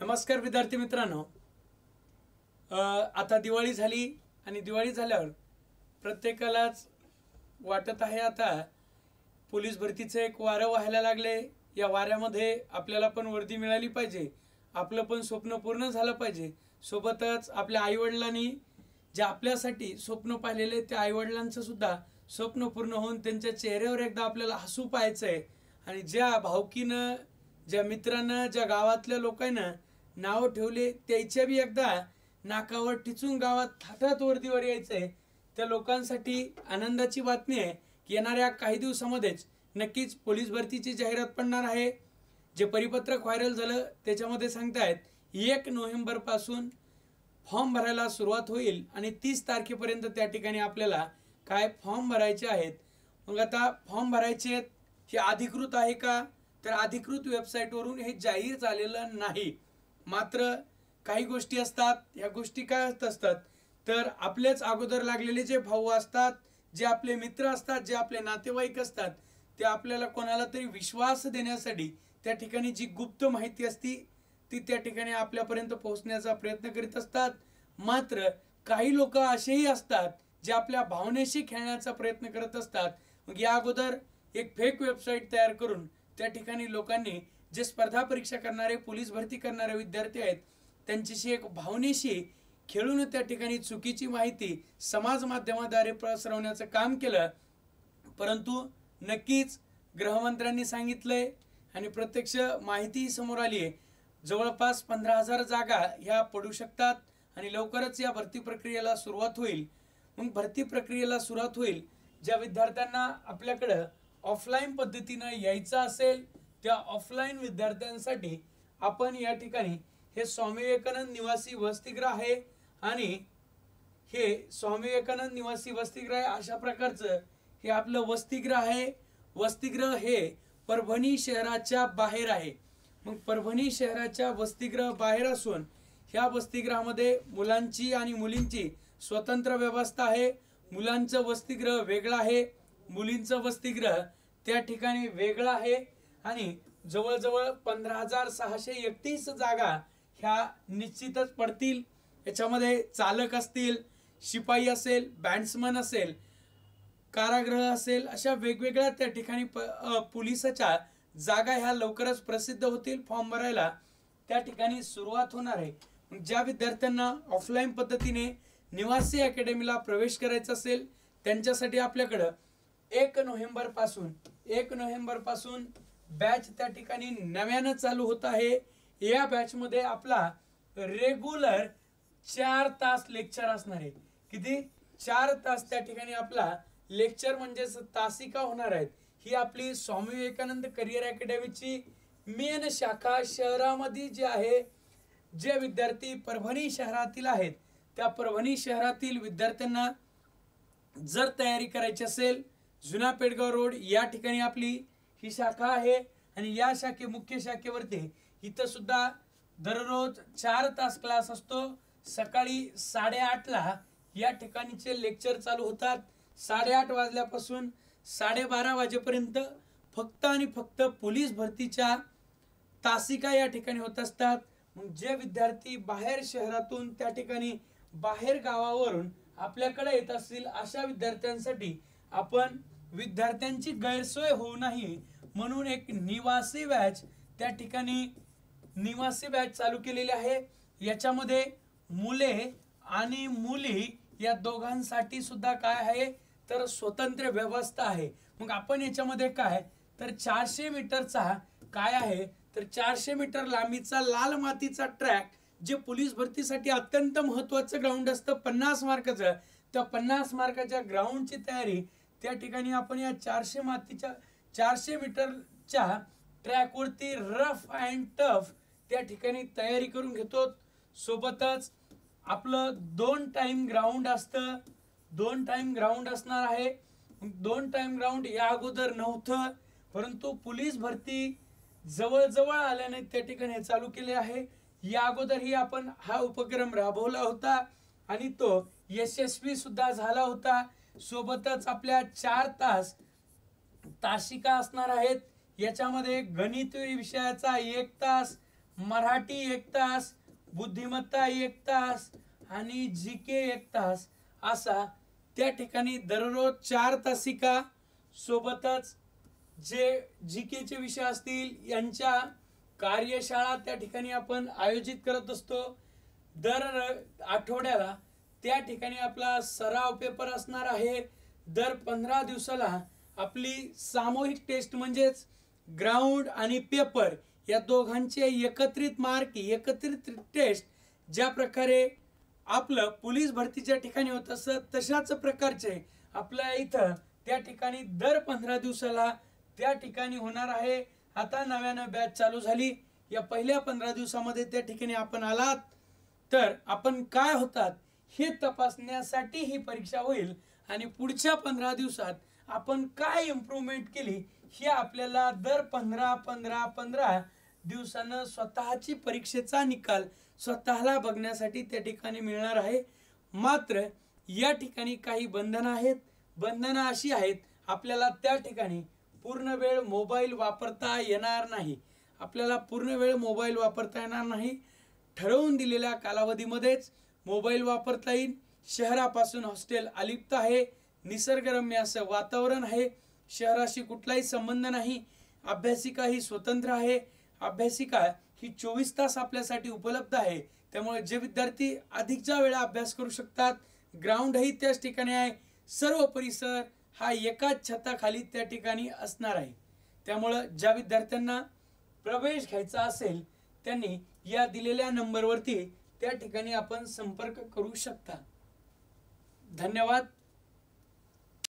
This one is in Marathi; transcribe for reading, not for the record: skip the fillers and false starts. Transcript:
नमस्कार विद्यार्थी मित्रांनो, आता दिवाळी झाली आणि दिवाळी झाल्यावर प्रत्येकालाच वाटत आहे आता पोलीस भरतीचे एक वारं व्हायला लागले। या वाऱ्यामध्ये आपल्याला पण वर्दी मिळाली पाहिजे, आपलं पण स्वप्न पूर्ण झालं पाहिजे। सोबतच आपल्या आईवडिलांनी जे आपल्यासाठी स्वप्न पाहिलेले त्या आईवडिलांचं सुद्धा स्वप्न पूर्ण होऊन त्यांच्या चेहऱ्यावर एकदा आपल्याला हसू पाहायचंय। आणि ज्या भावकीनं, ज्या मित्रांना, ज्या गावातल्या लोकांना नाव ठेवले त्याच्या बी एकदा नाकावर टिचून गावात थाटात वर्दीवर यायचंय। त्या लोकांसाठी आनंदाची बातमी आहे की येणाऱ्या काही दिवसांमध्येच नक्कीच पोलीस भरतीची जाहिरात पडणार आहे। जे परिपत्रक व्हायरल झालं त्याच्यामध्ये सांगतायत 1 नोव्हेंबर पासून फॉर्म भरायला सुरुवात होईल आणि 30 तारखेपर्यंत त्या ठिकाणी आपल्याला काय फॉर्म भरायचे आहेत। मग आता फॉर्म भरायचे आहेत हे अधिकृत आहे का, तर अधिकृत वेबसाईटवरून हे जाहीर झालेलं नाही। मात्र काही गोष्टी असतात, ह्या गोष्टी काय असतात तर आपलेच अगोदर लागलेले जे भाऊ असतात, जे आपले मित्र असतात, जे आपले नातेवाईक असतात, ते आपल्याला कोणाला तरी विश्वास देण्यासाठी त्या ठिकाणी जी गुप्त माहिती असती ती त्या ठिकाणी आपल्यापर्यंत पोहोचण्याचा प्रयत्न करीत असतात। मात्र काही लोक असेही असतात जे आपल्या भावनेशी खेळण्याचा प्रयत्न करत असतात। मग या अगोदर एक फेक वेबसाईट तयार करून त्या ठिकाणी लोकांनी जे स्पर्धा परीक्षा करणारे, पोलीस भरती करणारे विद्यार्थी आहेत त्यांच्याशी एक भावनेशी खेळून त्या ठिकाणी चुकीची माहिती समाज माध्यमाद्वारे पसरवण्याचं काम केलं। परंतु नक्कीच गृहमंत्र्यांनी सांगितलंय आणि प्रत्यक्ष माहिती समोर आली आहे, जवळपास 15,000 जागा ह्या पडू शकतात आणि लवकरच या भरती प्रक्रियेला सुरुवात होईल। मग भरती प्रक्रियेला सुरुवात होईल, ज्या विद्यार्थ्यांना आपल्याकडे ऑफलाईन पद्धतीने यायचं असेल त्या ऑफलाईन विद्यार्थ्यांसाठी आपण या ठिकाणी हे स्वामी विवेकानंद निवासी वसतिगृह आहे आणि हे स्वामी विवेकानंद निवासी वसतिगृह अशा प्रकारचं हे आपलं वसतिगृह आहे। वसतिगृह हे परभणी शहराच्या बाहेर आहे। मग परभणी शहराच्या वसतिगृह बाहेर असून ह्या वसतिगृहामध्ये मुलांची आणि मुलींची स्वतंत्र व्यवस्था आहे। मुलांचं वसतिगृह वेगळं आहे, मुलींचं वसतिगृह त्या ठिकाणी वेगळं आहे आणि जवळजवळ 15,631 जागा ह्या निश्चितच पडतील। याच्यामध्ये चालक असतील, शिपाई असेल, बँड्समन असेल, कारागृह असेल, अशा वेगवेगळ्या त्या ठिकाणी पोलिसाच्या जागा ह्या लवकरच प्रसिद्ध होतील। फॉर्म भरायला त्या ठिकाणी सुरुवात होणार आहे। ज्या विद्यार्थ्यांना ऑफलाईन पद्धतीने निवासी अकॅडमीला प्रवेश करायचा असेल त्यांच्यासाठी आपल्याकडं 1 नोव्हेंबर पासून बॅच त्या ठिकाणी नव्यानं चालू होत आहे। या बॅच मध्ये आपला रेग्युलर 4 तास लेक्चर असणार आहे। किती? 4 तास त्या ठिकाणी आपला लेक्चर म्हणजे तासिका होणार आहेत। ही आपली स्वामी विवेकानंद करिअर अकॅडमीची मेन शाखा शहरामध्ये जी आहे। जे विद्यार्थी परभणी शहरातील आहेत त्या परभणी शहरातील विद्यार्थ्यांना जर तयारी करायची असेल, जुना पेडगाव रोड या ठिकाणी आपली ही शाखा आहे आणि या मुख्य शाखेवरती इथं सुद्धा दररोज 4 तास क्लास असतो। सकाळी 8:30 ला या ठिकाणीचे लेक्चर चालू होतात। 8:30 वाजल्यापासून 12:30 वाजेपर्यंत फक्त आणि फक्त पोलीस भरतीच्या तासिका या ठिकाणी होत असतात। मग जे विद्यार्थी बाहेर शहरातून त्या ठिकाणी बाहेर गावावरून आपल्याकडे येत असतील अशा विद्यार्थ्यांसाठी आपण विद्यार्थ्यांची गैरसोय होऊ नये म्हणून एक निवासी बॅच त्या ठिकाणी चालू केलेली आहे। याच्यामध्ये मुले आणि मुली या दोघांसाठी सुद्धा काय आहे तर स्वतंत्र व्यवस्था आहे। मग आपण याच्यामध्ये काय तर 400 मीटरचा काय आहे तर 400 मीटर लांबीचा लाल मातीचा ट्रॅक, जे पोलीस भरतीसाठी अत्यंत महत्त्वाचं ग्राउंड असतं 50 मार्काचं, त्या 50 मार्काच्या ग्राउंडची तयारी त्या ठिकाणी आपण या 400 मीटरच्या ट्रॅकवरती रफ अँड टफ त्या ठिकाणी तयारी करून घेतो। सोबतच आपलं 2 टाइम ग्राउंड असतं, 2 टाइम ग्राउंड असणार आहे। 2 टाइम ग्राउंड या अगोदर नव्हतं, परंतु पोलीस भरती जवळ आल्याने त्या ठिकाणी चालू केले आहे। या अगोदरही आपण हा उपक्रम राबवला होता आणि तो यशस्वी सुद्धा झाला होता। सोबतच आपल्या 4 तास तासिका असणार आहेत। याच्यामध्ये गणित विषयाचा 1 तास, मराठी 1 तास, बुद्धिमत्ता 1 तास आणि जीके 1 तास असा त्या ठिकाणी दररोज 4 तासिका, सोबतच जे जीकेचे विषय असतील यांच्या कार्यशाळा त्या ठिकाणी आपण आयोजित करत असतो। दर आठवड्याला त्या ठिकाणी आपला सराव पेपर असणार आहे। दर 15 दिवसाला आपली सामूहिक टेस्ट म्हणजेच ग्राउंड आणि पेपर या दोघांचे एकत्रित मार्क, एकत्रित टेस्ट ज्या प्रकारे आपलं पोलीस भरतीच्या ठिकाणी होत असत तशाच प्रकारचे आपल्या इथं त्या ठिकाणी दर 15 दिवसाला त्या ठिकाणी होणार आहे। आता नव्यानं बॅच चालू झाली। या पहिल्या 15 दिवसामध्ये त्या ठिकाणी आपण आलात तर आपण काय होतात हे तपासण्यासाठी ही परीक्षा होईल आणि पुढच्या 15 दिवसात आपण काय इम्प्रूव्हमेंट केली हे आपल्याला दर 15 दिवसानं स्वतःची परीक्षेचा निकाल स्वतःला बघण्यासाठी त्या ठिकाणी मिळणार आहे। मात्र या ठिकाणी काही बंधनं आहेत। बंधनं अशी आहेत, आपल्याला त्या ठिकाणी पूर्ण वेळ मोबाईल वापरता येणार नाही। आपल्याला पूर्ण वेळ मोबाईल वापरता येणार नाही। ठरवून दिलेल्या कालावधीमध्येच मोबाईल वापरता येईल। शहरापासून हॉस्टेल अलिप्त आहे, निसर्गरम्य असं वातावरण आहे, शहराशी कुठलाही संबंध नाही। अभ्यासिका ही स्वतंत्र आहे। अभ्यासिका ही 24 तास आपल्यासाठी उपलब्ध आहे। त्यामुळे जे विद्यार्थी अधिकच्या वेळा अभ्यास करू शकतात। ग्राउंडही त्याच ठिकाणी आहे। सर्व परिसर हा एकाच छताखाली त्या ठिकाणी असणार आहे। त्यामुळे ज्या विद्यार्थ्यांना प्रवेश घ्यायचा असेल त्यांनी या दिलेल्या नंबरवरती त्या ठिकाणी आपण संपर्क करू शकता। धन्यवाद।